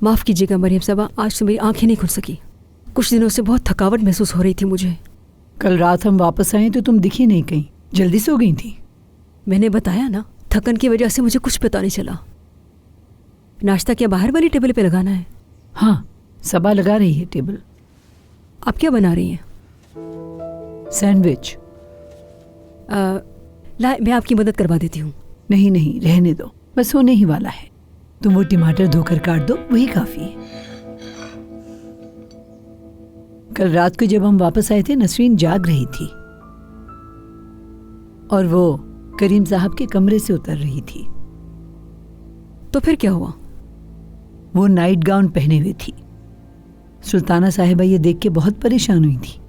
माफ़ कीजिएगा मरियम साहबा, आज तो मेरी आंखें नहीं खुल सकी। कुछ दिनों से बहुत थकावट महसूस हो रही थी मुझे। कल रात हम वापस आए तो तुम दिखी नहीं कहीं, जल्दी सो गई थी। मैंने बताया ना, थकन की वजह से मुझे कुछ पता नहीं चला। नाश्ता क्या बाहर वाली टेबल पे लगाना है? हाँ, सबा लगा रही है टेबल। आप क्या बना रही हैं? सैंडविच। ला, मैं आपकी मदद करवा देती हूँ। नहीं नहीं, रहने दो, बस होने ही वाला है। तुम वो टमाटर धोकर काट दो, वही काफी है। कल रात को जब हम वापस आए थे, नसरीन जाग रही थी और वो करीम साहब के कमरे से उतर रही थी। तो फिर क्या हुआ? वो नाइट गाउन पहने हुए थी। सुल्ताना साहिबा ये देख के बहुत परेशान हुई थी।